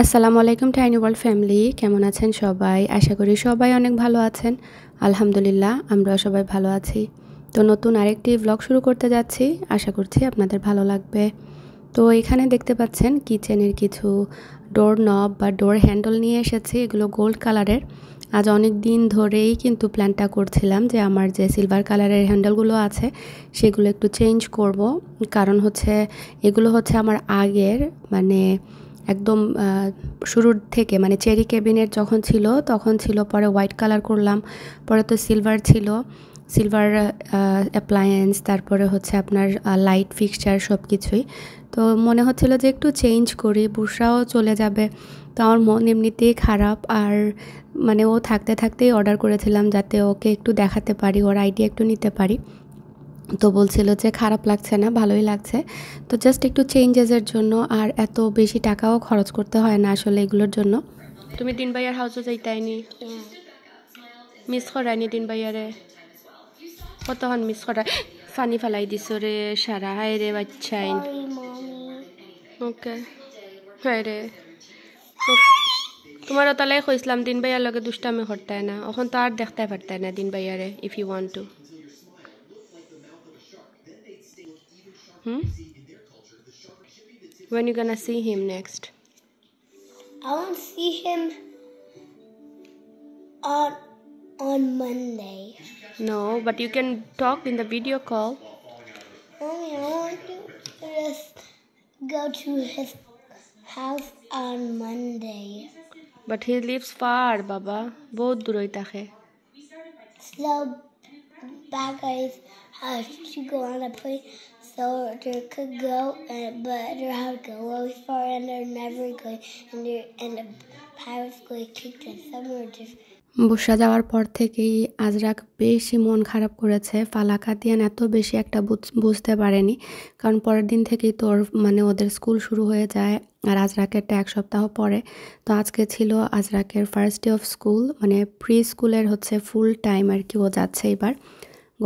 আসসালামু আলাইকুম tiny world family, কেমন আছেন সবাই? আশা করি সবাই অনেক ভালো আছেন। আলহামদুলিল্লাহ, আমরাও সবাই ভালো আছি। তো নতুন আরেকটি ব্লগ শুরু করতে যাচ্ছি, আশা করছি আপনাদের ভালো লাগবে। তো এখানে দেখতে পাচ্ছেন কিচেনের কিছু ডোর নব বা ডোর হ্যান্ডেল নিয়ে এসেছি। এগুলো গোল্ড কালারের। আজ অনেক দিন ধরেই কিন্তু প্ল্যানটা করছিলাম যে আমার যে সিলভার কালারের হ্যান্ডেলগুলো আছে সেগুলো একটু চেঞ্জ করব। কারণ হচ্ছে এগুলো হচ্ছে আমার আগের, মানে একদম শুরুর থেকে, মানে চেরি ক্যাবিনেট যখন ছিল তখন ছিল, পরে হোয়াইট কালার করলাম, পরে তো সিলভার ছিল, সিলভার অ্যাপ্লায়েন্স, তারপরে হচ্ছে আপনার লাইট ফিক্সচার সব কিছুই। তো মনে হচ্ছিল যে একটু চেঞ্জ করি, বুশরাও চলে যাবে। তো আমার মন এমনিতেই খারাপ, আর মানে ও থাকতে থাকতেই অর্ডার করেছিলাম যাতে ওকে একটু দেখাতে পারি, ওর আইডিয়া একটু নিতে পারি। তো বলছিল যে খারাপ লাগছে না, ভালোই লাগছে। তো জাস্ট একটু চেঞ্জেসের জন্য, আর এত বেশি টাকাও খরচ করতে হয় না আসলে এগুলোর জন্য। তুমি দিন ভাইয়ার হাউসে যাইতাইনি? মিস করাইনি দিন ভাইয়ারে? কতক্ষণ মিস করা? ফানি ফেলাই দিছ রে সারা, হাই রে বাচ্চাইন। ওকে, হাই রে। তোমারও তাহলে কইসলাম দিন ভাইয়ার লগে দুষ্টামি করতাই না, এখন তো আর দেখতে পারতাই না দিন ভাইয়ারে if you want to. When you gonna see him next? I want to see him on Monday. No, but you can talk in the video call. Mommy, I want to just go to his house on Monday. But he lives far, Baba. बहुत दूर होता है. So bad guys have to go on a plane, so they could go, but they have to go really far, and they're never going, and the pirates going to kick them somewhere different. বুসরা যাওয়ার পর থেকেই আজরাক বেশি মন খারাপ করেছে। ফালাকাতিয়ান এত বেশি একটা বুঝতে পারেনি, কারণ পরের দিন থেকেই তো মানে ওদের স্কুল শুরু হয়ে যায়, আর আজরাকেরটা এক সপ্তাহ পরে। তো আজকে ছিল আজরাকের ফার্স্ট ডে অফ স্কুল, মানে প্রি স্কুলের হচ্ছে ফুল টাইম আর কি, ও যাচ্ছে এবার।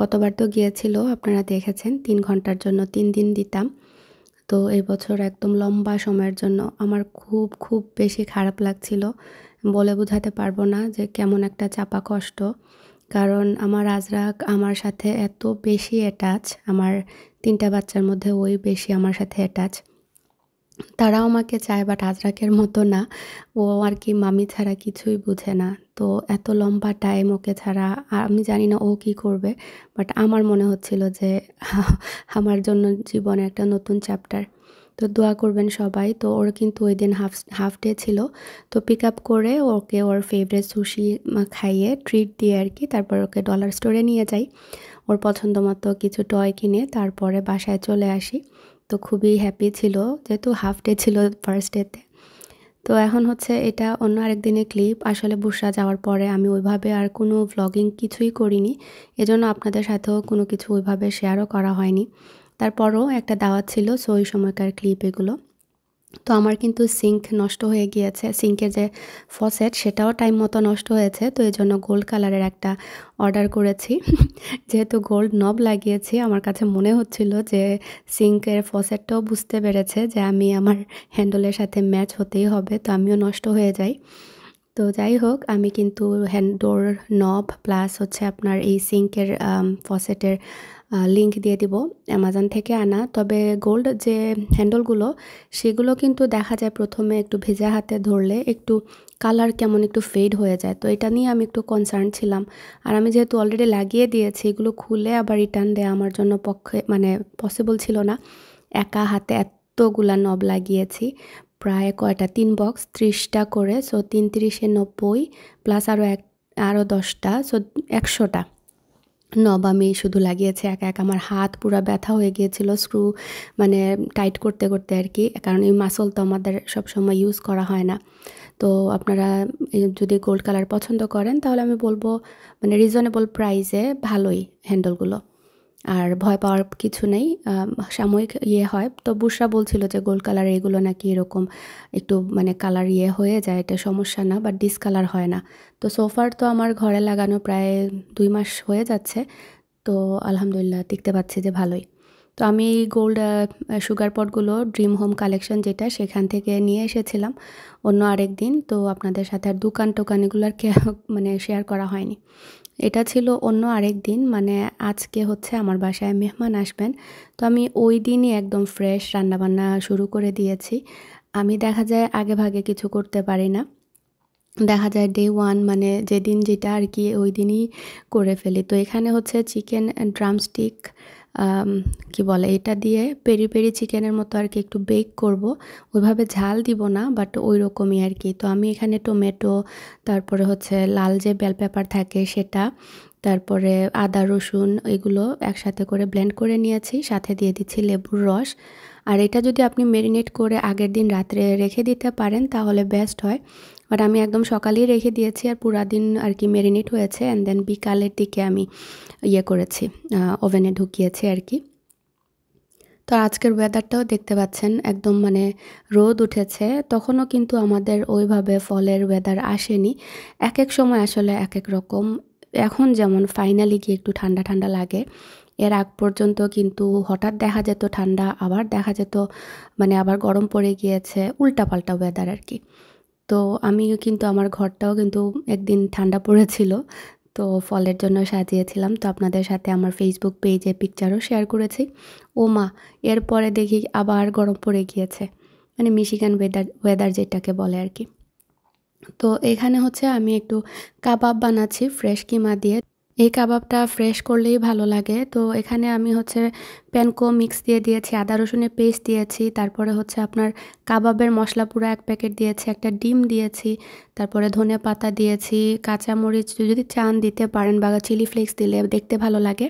গতবার তো গিয়েছিল, আপনারা দেখেছেন, 3 ঘন্টার জন্য 3 দিন দিতাম। তো এই বছর একদম লম্বা সময়ের জন্য। আমার খুব খুব বেশি খারাপ লাগছিল, বলে বোঝাতে পারবো না যে কেমন একটা চাপা কষ্ট। কারণ আমার আজরাক আমার সাথে এত বেশি অ্যাটাচ, আমার 3টা বাচ্চার মধ্যে ওই বেশি আমার সাথে অ্যাটাচ। তারাও আমাকে চায়, বাট আজরাকের মতো না। ও আর কি মামি ছাড়া কিছুই বুঝে না। তো এত লম্বা টাইম ওকে ছাড়া আমি জানি না ও কি করবে, বাট আমার মনে হচ্ছিল যে আমার জন্য জীবনে একটা নতুন চ্যাপ্টার। তো দোয়া করবেন সবাই। তো ওর কিন্তু ওই দিন হাফ ডে ছিল। তো পিক আপ করে ওকে ওর ফেভারিট সুশি খাইয়ে ট্রিট দিয়ে আর কি, তারপর ওকে ডলার স্টোরে নিয়ে যাই। ওর পছন্দ মতো কিছু টয় কিনে তারপরে বাসায় চলে আসি। তো খুবই হ্যাপি ছিল, যেহেতু হাফ ডে ছিল ফার্স্ট ডেতে। তো এখন হচ্ছে এটা অন্য আরেক দিনের ক্লিপ। আসলে বুসরা যাওয়ার পরে আমি ওইভাবে আর কোনো ভ্লগিং কিছুই করিনি, এজন্য আপনাদের সাথেও কোনো কিছু ওইভাবে শেয়ারও করা হয়নি। তারপরও একটা দাওয়াত ছিল, সো ওই সময়কার ক্লিপ এগুলো। তো আমার কিন্তু সিঙ্ক নষ্ট হয়ে গিয়েছে, সিঙ্কের যে ফসেট সেটাও টাইম মতো নষ্ট হয়েছে। তো এই জন্য গোল্ড কালারের একটা অর্ডার করেছি। যেহেতু গোল্ড নব লাগিয়েছি, আমার কাছে মনে হচ্ছিল যে সিঙ্কের ফসেটটাও বুঝতে পেরেছে যে আমি আমার হ্যান্ডেলের সাথে ম্যাচ হতেই হবে, তো আমিও নষ্ট হয়ে যাই। তো যাই হোক, আমি কিন্তু ডোর নব প্লাস হচ্ছে আপনার এই সিঙ্কের ফসেটের লিঙ্ক দিয়ে দিব, অ্যামাজন থেকে আনা। তবে গোল্ড যে হ্যান্ডেলগুলো সেগুলো কিন্তু দেখা যায় প্রথমে একটু ভেজা হাতে ধরলে একটু কালার কেমন একটু ফেড হয়ে যায়। তো এটা নিয়ে আমি একটু কনসার্ন ছিলাম। আর আমি যেহেতু অলরেডি লাগিয়ে দিয়েছি, এগুলো খুলে আবার রিটার্ন দেওয়া আমার জন্য পক্ষে মানে পসিবল ছিল না। একা হাতে এতগুলা নব লাগিয়েছি, প্রায় কয়টা 3 বক্স 30টা করে। সো 3 × 90 প্লাস আরও 10টা, সো 100টা নব আমি শুধু লাগিয়েছি একা একা। আমার হাত পুরো ব্যথা হয়ে গিয়েছিল স্ক্রু মানে টাইট করতে করতে আর কি, কারণ এই মাসল তো আমাদের সবসময় ইউজ করা হয় না। তো আপনারা যদি গোল্ড কালার পছন্দ করেন তাহলে আমি বলবো মানে রিজনেবল প্রাইসে ভালোই হ্যান্ডেলগুলো, আর ভয় পাওয়ার কিছু নেই। সাময়িক হয়। তো বুসরা বলছিল যে গোল্ড কালার এগুলো নাকি এরকম একটু মানে কালার হয়ে যায়, এটা সমস্যা না, বাট ডিসকালার হয় না। তো সোফার তো আমার ঘরে লাগানো প্রায় 2 মাস হয়ে যাচ্ছে। তো আলহামদুলিল্লাহ দেখতে পাচ্ছি যে ভালোই। তো তো আমি গোল্ড সুগার পটগুলো ড্রিম হোম কালেকশন যেটা সেখান থেকে নিয়ে এসেছিলাম অন্য আরেক দিন। তো আপনাদের সাথে আর দোকান টোকান এগুলো আর মানে শেয়ার করা হয়নি। এটা ছিল অন্য আরেক দিন, মানে আজকে হচ্ছে আমার বাসায় মেহমান আসবেন। তো আমি ওই দিনই একদম ফ্রেশ রান্নাবান্না শুরু করে দিয়েছি। আমি দেখা যায় আগে ভাগে কিছু করতে পারি না। দেখা যায় ডে 1 মানে যেদিন যেটা আর কি ওই দিনই করে ফেলি। তো এখানে হচ্ছে চিকেন ড্রামস্টিক কি বলে এটা দিয়ে পেরি পেরি চিকেনের মতো আর কি একটু বেক করব। ওইভাবে ঝাল দিব না, বাট ওই রকমই আর কি। তো আমি এখানে টমেটো, তারপরে হচ্ছে লাল যে বেল পেপার থাকে সেটা, তারপরে আদা রসুন এগুলো একসাথে করে ব্লেন্ড করে নিয়েছি, সাথে দিয়ে দিচ্ছি লেবুর রস। আর এটা যদি আপনি মেরিনেট করে আগের দিন রাত্রে রেখে দিতে পারেন তাহলে বেস্ট হয়। বাট আমি একদম সকালেই রেখে দিয়েছি আর পুরা দিন আর কি মেরিনেট হয়েছে, অ্যান্ড দেন বিকালের দিকে আমি করেছি, ওভেনে ঢুকিয়েছি আর কি। তো আজকের ওয়েদারটাও দেখতে পাচ্ছেন একদম মানে রোদ উঠেছে, তখনও কিন্তু আমাদের ওইভাবে ফলের ওয়েদার আসেনি। এক এক সময় আসলে এক এক রকম। এখন যেমন ফাইনালি গিয়ে একটু ঠান্ডা ঠান্ডা লাগে, এর আগ পর্যন্ত কিন্তু হঠাৎ দেখা যেত ঠান্ডা, আবার দেখা যেত মানে আবার গরম পড়ে গিয়েছে, উল্টাপাল্টা ওয়েদার আর কি। তো আমিও কিন্তু আমার ঘরটাও কিন্তু একদিন ঠান্ডা পড়েছিল, তো ফলের জন্য সাজিয়েছিলাম। তো আপনাদের সাথে আমার ফেসবুক পেজে পিকচারও শেয়ার করেছি। ও মা, এরপরে দেখি আবার গরম পড়ে গিয়েছে, মানে মিশিগান ওয়েদার যেটাকে বলে আর কি। তো এখানে হচ্ছে আমি একটু কাবাব বানাচ্ছি ফ্রেশ কিমা দিয়ে। এই কাবাবটা ফ্রেশ করলেই ভালো লাগে। তো এখানে আমি হচ্ছে প্যানকো মিক্স দিয়ে দিয়েছি, আদা রসুনের পেস্ট দিয়েছি, তারপরে হচ্ছে আপনার কাবাবের মশলা পুরো 1 প্যাকেট দিয়েছি, একটা ডিম দিয়েছি, তারপরে ধনেপাতা দিয়েছি, কাঁচামরিচ যদি চান দিতে পারেন বা চিলি ফ্লেক্স দিলে দেখতে ভালো লাগে।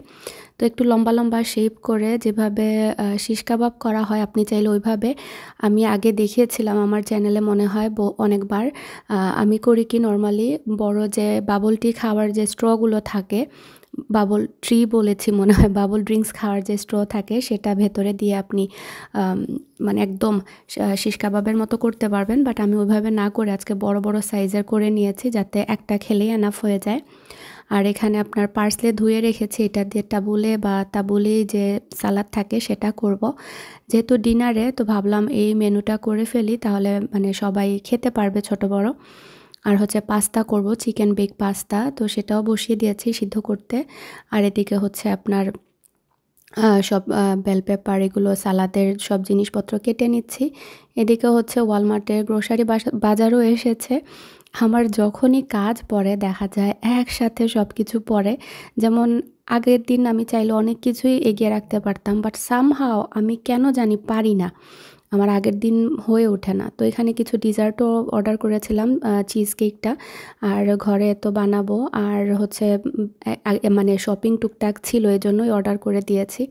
তো একটু লম্বা লম্বা শেপ করে যেভাবে শিশ কাবাব করা হয় আপনি চাইলে ওইভাবে, আমি আগে দেখিয়েছিলাম আমার চ্যানেলে মনে হয় অনেকবার। আমি করি কি নর্মালি বড় যে বাবল টি খাওয়ার যে স্ট্রগুলো থাকে, বাবল ট্রি বলেছি মনে হয়, বাবল ড্রিঙ্কস খাওয়ার যে স্ট্র থাকে সেটা ভেতরে দিয়ে আপনি মানে একদম শিশ কাবাবের মতো করতে পারবেন। বাট আমি ওইভাবে না করে আজকে বড় বড় সাইজের করে নিয়েছি যাতে একটা খেলেই এনাফ হয়ে যায়। আর এখানে আপনার পার্সলে ধুয়ে রেখেছি, এটা দিয়ে টাবুলে বা তাবুলে যে সালাদ থাকে সেটা করব। যেহেতু ডিনারে, তো ভাবলাম এই মেনুটা করে ফেলি, তাহলে মানে সবাই খেতে পারবে ছোট বড়। আর হচ্ছে পাস্তা করব, চিকেন বেক পাস্তা, তো সেটাও বসিয়ে দিয়েছি সিদ্ধ করতে। আর এদিকে হচ্ছে আপনার সব বেল পেপার এগুলো সালাদের সব জিনিসপত্র কেটে নিচ্ছি। এদিকে হচ্ছে ওয়ালমার্টের গ্রোসারি বাজারও এসেছে। আমার যখনই কাজ পড়ে দেখা যায় একসাথে সব কিছু পড়ে। যেমন আগের দিন আমি চাইলে অনেক কিছুই এগিয়ে রাখতে পারতাম, বাট সামহাও আমি কেন জানি পারি না, আমার আগের দিন হয়ে ওঠে না। তো এখানে কিছু ডিজার্টও অর্ডার করেছিলাম, চিজ কেকটা, আর ঘরে তো বানাবো। আর হচ্ছে মানে শপিং টুকটাক ছিল, এই জন্যই অর্ডার করে দিয়েছি,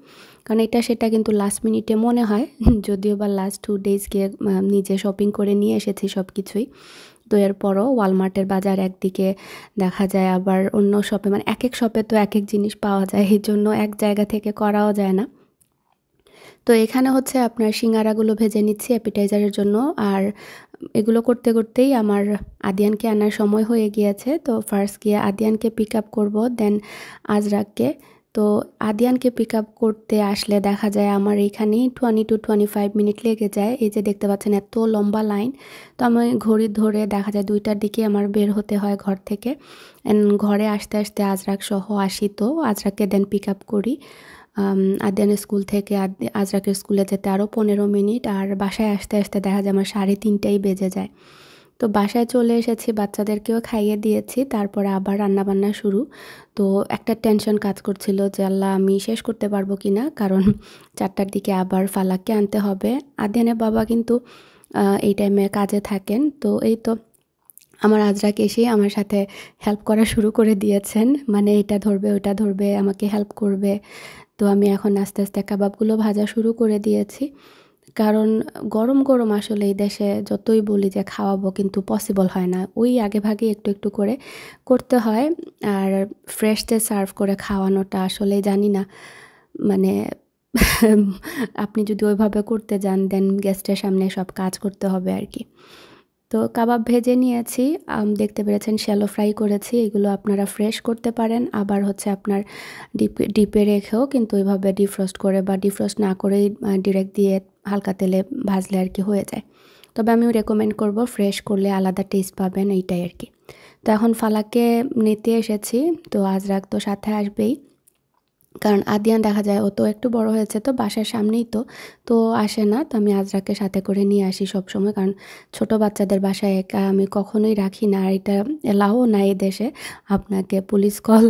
কারণ এটা সেটা কিন্তু লাস্ট মিনিটে মনে হয়। যদিও বা লাস্ট 2 ডেজ গিয়ে নিজে শপিং করে নিয়ে এসেছি সব কিছুই। তো এরপরও ওয়ালমার্টের বাজার একদিকে, দেখা যায় আবার অন্য শপে, মানে এক এক শপে তো এক এক জিনিস পাওয়া যায়, এই জন্য এক জায়গা থেকে করাও যায় না। তো এখানে হচ্ছে আপনার সিঙ্গারাগুলো ভেজে নিচ্ছি অ্যাপিটাইজারের জন্য। আর এগুলো করতে করতেই আমার আদিয়ানকে আনার সময় হয়ে গিয়েছে। তো ফার্স্ট গিয়ে আদিয়ানকে পিক আপ করবো, দেন আজরাককে। তো আদিয়ানকে পিক আপ করতে আসলে দেখা যায় আমার এইখানেই 20 to 25 মিনিট লেগে যায়। এই যে দেখতে পাচ্ছেন এত লম্বা লাইন। তো আমি ঘড়ি ধরে দেখা যায় 2টার দিকে আমার বের হতে হয় ঘর থেকে। ঘরে আসতে আসতে আজরাক সহ আসি, তো আজরাককে দেন পিক আপ করি। আদিয়ানের স্কুল থেকে আজরাকের স্কুলে যেতে আরও 15 মিনিট, আর বাসায় আসতে আসতে দেখা যায় আমার 3:30টাই বেজে যায়। তো বাসায় চলে এসেছি, বাচ্চাদেরকেও খাইয়ে দিয়েছি, তারপরে আবার রান্নাবান্না শুরু। তো একটা টেনশন কাজ করছিল যে আল্লাহ আমি শেষ করতে পারবো কিনা, কারণ 4টার দিকে আবার ফালাককে আনতে হবে। আদিয়ানের বাবা কিন্তু এই টাইমে কাজে থাকেন। তো এই তো আমার আজরাক এসেই আমার সাথে হেল্প করা শুরু করে দিয়েছেন, মানে এটা ধরবে ওটা ধরবে, আমাকে হেল্প করবে। তো আমি এখন আস্তে আস্তে কাবাবগুলো ভাজা শুরু করে দিয়েছি, কারণ গরম গরম আসলে এই দেশে যতই বলি যে খাওয়াবো কিন্তু পসিবল হয় না, ওই আগে ভাগে একটু একটু করে করতে হয়। আর ফ্রেশ যে সার্ভ করে খাওয়ানোটা আসলে জানি না, মানে আপনি যদি ওইভাবে করতে যান দেন গেস্টের সামনে সব কাজ করতে হবে আর কি। তো কাবাব ভেজে নিয়েছি, দেখতে পেরেছেন শ্যালো ফ্রাই করেছি। এগুলো আপনারা ফ্রেশ করতে পারেন, আবার হচ্ছে আপনার ডিপে রেখেও কিন্তু ওইভাবে ডিফ্রস্ট করে বা ডিফ্রস্ট না করেই ডিরেক্ট দিয়ে হালকা তেলে ভাজলে আর কি হয়ে যায়। তবে আমি রেকমেন্ড করব ফ্রেশ করলে আলাদা টেস্ট পাবেন, এইটাই আর কি। তো এখন ফালাককে নিতে এসেছি, তো আজরাক তো সাথে আসবেই, কারণ আদিয়ান দেখা যায় ও তো একটু বড় হয়েছে, তো বাসার সামনেই তো আসে না। তো আমি আজরাকে সাথে করে নিয়ে আসি সবসময়, কারণ ছোট বাচ্চাদের বাসায় একা আমি কখনোই রাখি না, আর এটা এলাও না এই দেশে। আপনাকে পুলিশ কল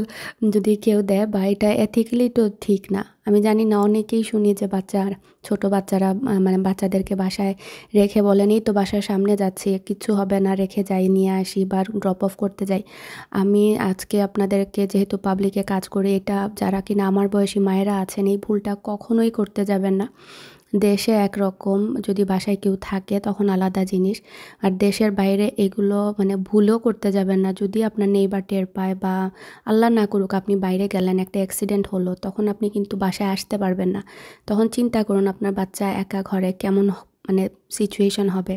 যদি কেউ দেয়, বা এটা এথিক্যালি তো ঠিক না। আমি জানি না, অনেকেই শুনি যে ছোট বাচ্চারা মানে বাচ্চাদেরকে বাসায় রেখে বলেন এই তো বাসার সামনে যাচ্ছি, কিচ্ছু হবে না, রেখে যাই, নিয়ে আসি বা ড্রপ অফ করতে যাই। আমি আজকে আপনাদেরকে, যেহেতু পাবলিকে কাজ করি, এটা যারা কিনা আমার বয়সী মায়েরা আছেন, এই ভুলটা কখনোই করতে যাবেন না। দেশে একরকম, যদি বাসায় কেউ থাকে তখন আলাদা জিনিস, আর দেশের বাইরে এগুলো মানে ভুলও করতে যাবেন না। যদি আপনার নেইবার টের পায়, বা আল্লাহ না করুক আপনি বাইরে গেলেন, একটা অ্যাক্সিডেন্ট হলো, তখন আপনি কিন্তু বাসায় আসতে পারবেন না। তখন চিন্তা করুন আপনার বাচ্চা একা ঘরে কেমন মানে সিচুয়েশন হবে।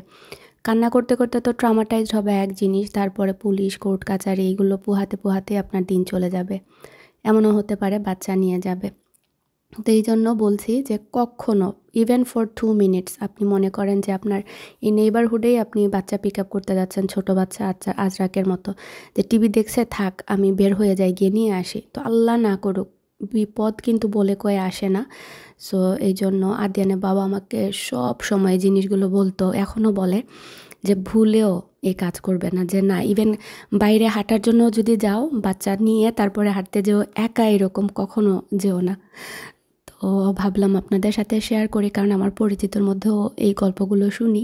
কান্না করতে করতে তো ট্রমাটাইজড হবে এক জিনিস, তারপরে পুলিশ কোর্ট কাচারি এগুলো পোহাতে পোহাতে আপনার দিন চলে যাবে। এমনও হতে পারে বাচ্চা নিয়ে যাবে। তো এই জন্য বলছি যে কখনো ইভেন ফর 2 মিনিটস আপনি মনে করেন যে আপনার এই নেইবারহুডেই আপনি বাচ্চা পিক আপ করতে যাচ্ছেন, ছোট বাচ্চা আজরাকের মতো, যে টিভি দেখছে থাক আমি বের হয়ে যাই, গিয়ে নিয়ে আসি, তো আল্লাহ না করুক, বিপদ কিন্তু বলে কয়ে আসে না। সো এই জন্য আদিয়ানের বাবা আমাকে সব সময় জিনিসগুলো বলতো, এখনও বলে যে ভুলেও এই কাজ করবে না, যে না ইভেন বাইরে হাঁটার জন্য যদি যাও বাচ্চা নিয়ে তারপরে হাঁটতে যেও, একা এরকম কখনো যেও না। তো ভাবলাম আপনাদের সাথে শেয়ার করি, কারণ আমার পরিচিতর মধ্যেও এই গল্পগুলো শুনি।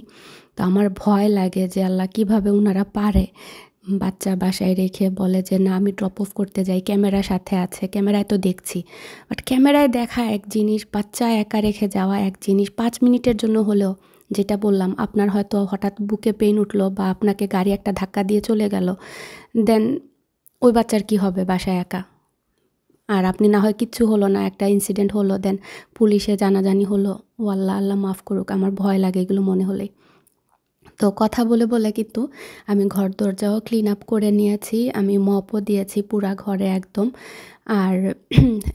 তো আমার ভয় লাগে যে আল্লাহ কিভাবে ওনারা পারে বাচ্চা বাসায় রেখে বলে যে না আমি ড্রপ অফ করতে যাই, ক্যামেরা সাথে আছে, ক্যামেরায় তো দেখছি। বাট ক্যামেরায় দেখা এক জিনিস, বাচ্চা একা রেখে যাওয়া এক জিনিস। 5 মিনিটের জন্য হলেও, যেটা বললাম, আপনার হয়তো হঠাৎ বুকে পেইন উঠলো বা আপনাকে গাড়ি একটা ধাক্কা দিয়ে চলে গেল, দেন ওই বাচ্চার কি হবে বাসায় একা? আর আপনি না হয় কিচ্ছু হলো না, একটা ইনসিডেন্ট হলো, দেন পুলিশে জানাজানি হলো, ও আল্লাহ, আল্লাহ মাফ করুক, আমার ভয় লাগে এগুলো মনে হলেই। তো কথা বলে বলে কিন্তু আমি ঘর দরজাও ক্লিন আপ করে নিয়েছি, আমি মপও দিয়েছি পুরা ঘরে একদম। আর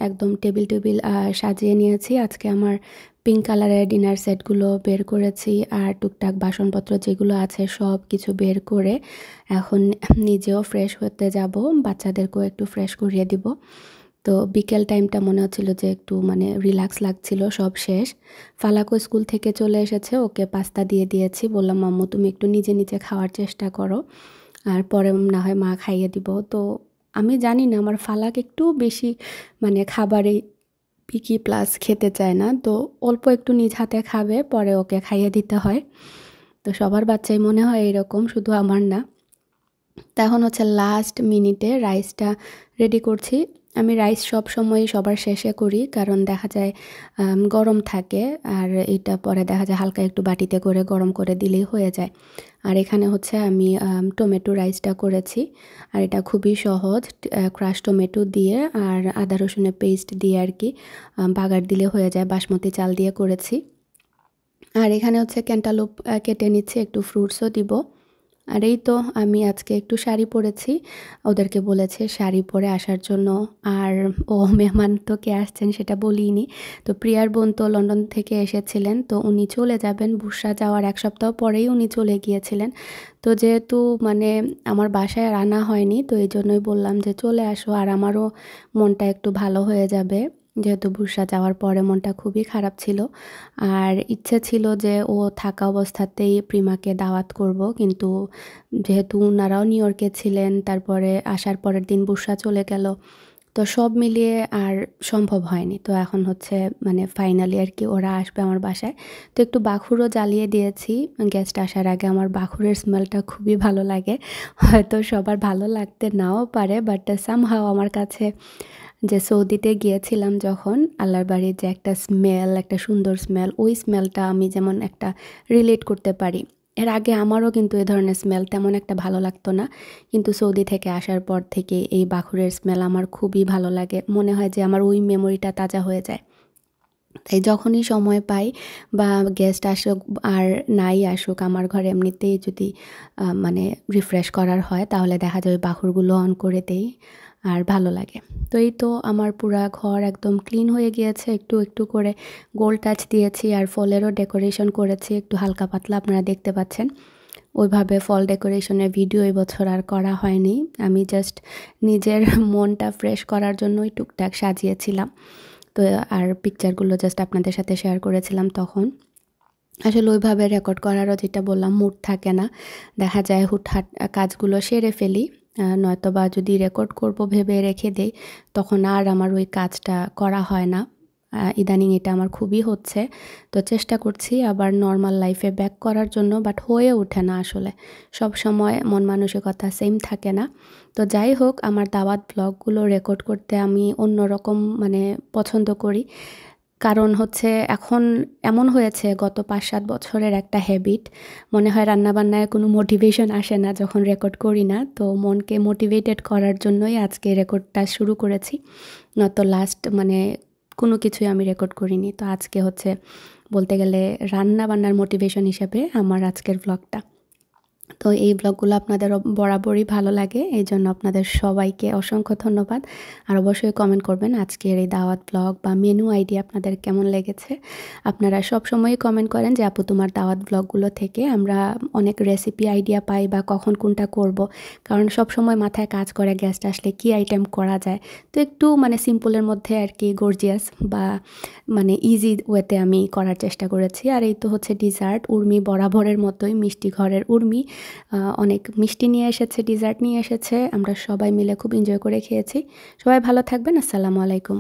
একদম টেবিল টেবিল সাজিয়ে নিয়েছি। আজকে আমার পিঙ্ক কালারের ডিনার সেটগুলো বের করেছি, আর টুকটাক বাসনপত্র যেগুলো আছে সব কিছু বের করে এখন নিজেও ফ্রেশ হতে যাব, বাচ্চাদেরকেও একটু ফ্রেশ করিয়ে দিব। তো বিকেল টাইমটা মনে হচ্ছিল যে একটু মানে রিল্যাক্স লাগছিল, সব শেষ। ফালাকও স্কুল থেকে চলে এসেছে, ওকে পাস্তা দিয়ে দিয়েছি, বললাম মাম্মু তুমি একটু নিজে নিজে খাওয়ার চেষ্টা করো, আর পরে না হয় মা খাইয়ে দিব। তো আমি জানি না, আমার ফালাক একটু বেশি মানে খাবারে পিকি প্লাস খেতে চায় না, তো অল্প একটু নিজ হাতে খাবে, পরে ওকে খাইয়ে দিতে হয়। তো সবার বাচ্চাই মনে হয় এরকম, শুধু আমার না। তো এখন হচ্ছে লাস্ট মিনিটে রাইসটা রেডি করছি। আমি রাইস সব সময় সবার শেষে করি, কারণ দেখা যায় গরম থাকে, আর এটা পরে দেখা যায় হালকা একটু বাটিতে করে গরম করে দিলেই হয়ে যায়। আর এখানে হচ্ছে আমি টমেটো রাইসটা করেছি, আর এটা খুবই সহজ, ক্রাশ টমেটো দিয়ে আর আদা রসুনের পেস্ট দিয়ে আর কি বাগার দিলে হয়ে যায়, বাসমতি চাল দিয়ে করেছি। আর এখানে হচ্ছে ক্যান্টালুপ কেটে নিচ্ছি, একটু ফ্রুটসও দিব। আর এই তো আমি আজকে একটু শাড়ি পরেছি, ওদেরকে বলেছে শাড়ি পরে আসার জন্য। আর মেহমান তো কে আসছেন সেটা বলিনি। তো প্রিয়ার বোন তো লন্ডন থেকে এসেছিলেন, তো উনি চলে যাবেন, বুসরা যাওয়ার 1 সপ্তাহ পরেই উনি চলে গিয়েছিলেন। তো যেহেতু মানে আমার বাসায় আর আনা হয়নি, তো এই জন্যই বললাম যে চলে আসো, আর আমারও মনটা একটু ভালো হয়ে যাবে, যেহেতু বুসরা যাওয়ার পরে মনটা খুবই খারাপ ছিল। আর ইচ্ছে ছিল যে ও থাকা অবস্থাতেই প্রিমাকে দাওয়াত করব, কিন্তু যেহেতু ওনারাও নিউ ইয়র্কে ছিলেন, তারপরে আসার পরের দিন বুসরা চলে গেল, তো সব মিলিয়ে আর সম্ভব হয়নি। তো এখন হচ্ছে মানে ফাইনালি আর কি ওরা আসবে আমার বাসায়। তো একটু বাখুরও জ্বালিয়ে দিয়েছি গেস্ট আসার আগে। আমার বাখুরের স্মেলটা খুবই ভালো লাগে, হয়তো সবার ভালো লাগতে নাও পারে, বাট সামহাও আমার কাছে, যে সৌদিতে গিয়েছিলাম যখন আল্লাহর বাড়ির যে একটা স্মেল, একটা সুন্দর স্মেল, ওই স্মেলটা আমি যেমন একটা রিলেট করতে পারি। এর আগে আমারও কিন্তু এ ধরনের স্মেল তেমন একটা ভালো লাগতো না, কিন্তু সৌদি থেকে আসার পর থেকে এই বাখুরের স্মেল আমার খুবই ভালো লাগে, মনে হয় যে আমার ওই মেমোরিটা তাজা হয়ে যায়। তাই যখনই সময় পাই বা গেস্ট আসুক আর নাই আসুক আমার ঘরে এমনিতেই যদি মানে রিফ্রেশ করার হয় তাহলে দেখা যায় বাখরগুলো অন করে দেই আর ভালো লাগে। তো এই তো আমার পুরা ঘর একদম ক্লিন হয়ে গিয়েছে, একটু একটু করে গোল্ড টাচ দিয়েছি আর ফলেরও ডেকোরেশন করেছি একটু হালকা পাতলা, আপনারা দেখতে পাচ্ছেন। ওইভাবে ফল ডেকোরেশনের ভিডিও এই বছর আর করা হয়নি, আমি জাস্ট নিজের মনটা ফ্রেশ করার জন্যই টুকটাক সাজিয়েছিলাম। তো আর পিকচারগুলো জাস্ট আপনাদের সাথে শেয়ার করেছিলাম তখন। আসলে ওইভাবে রেকর্ড করারও যেটা বললাম মুড থাকে না, দেখা যায় হুটহাট কাজগুলো সেরে ফেলি, নয়তোবা যদি রেকর্ড করব ভেবে রেখে দেই তখন আর আমার ওই কাজটা করা হয় না। ইদানিং এটা আমার খুবই হচ্ছে, তো চেষ্টা করছি আবার নর্মাল লাইফে ব্যাক করার জন্য, বাট হয়ে ওঠে না আসলে, সব সময় মন মানসিকতা সেম থাকে না। তো যাই হোক, আমার দাওয়াত ব্লগগুলো রেকর্ড করতে আমি অন্যরকম মানে পছন্দ করি, কারণ হচ্ছে এখন এমন হয়েছে গত ৫-৭ বছরের একটা হ্যাবিট, মনে হয় রান্নাবান্নায় কোনো মোটিভেশন আসে না যখন রেকর্ড করি না, তো মনকে মোটিভেটেড করার জন্যই আজকে রেকর্ডটা শুরু করেছি, নয়তো লাস্ট মানে কোনো কিছুই আমি রেকর্ড করিনি। তো আজকে হচ্ছে বলতে গেলে রান্নাবান্নার মোটিভেশন হিসেবে আমার আজকের ব্লগটা। তো এই ব্লগগুলো আপনাদের বরাবরই ভালো লাগে, এই জন্য আপনাদের সবাইকে অসংখ্য ধন্যবাদ। আর অবশ্যই কমেন্ট করবেন আজকের এই দাওয়াত ব্লগ বা মেনু আইডিয়া আপনাদের কেমন লেগেছে। আপনারা সবসময়ই কমেন্ট করেন যে আপু তোমার দাওয়াত ব্লগগুলো থেকে আমরা অনেক রেসিপি আইডিয়া পাই বা কখন কোনটা করব, কারণ সবসময় মাথায় কাজ করে গেস্ট আসলে কি আইটেম করা যায়। তো একটু মানে সিম্পলের মধ্যে আর কি গর্জিয়াস বা মানে ইজি ওয়েতে আমি করার চেষ্টা করেছি। আর এই তো হচ্ছে ডিজার্ট, উর্মি বরাবরের মতোই মিষ্টি ঘরের উর্মি অনেক মিষ্টি নিয়ে এসেছে, ডিজার্ট নিয়ে এসেছে, আমরা সবাই মিলে খুব এনজয় করে খেয়েছি। সবাই ভালো থাকবেন, আসসালামু আলাইকুম।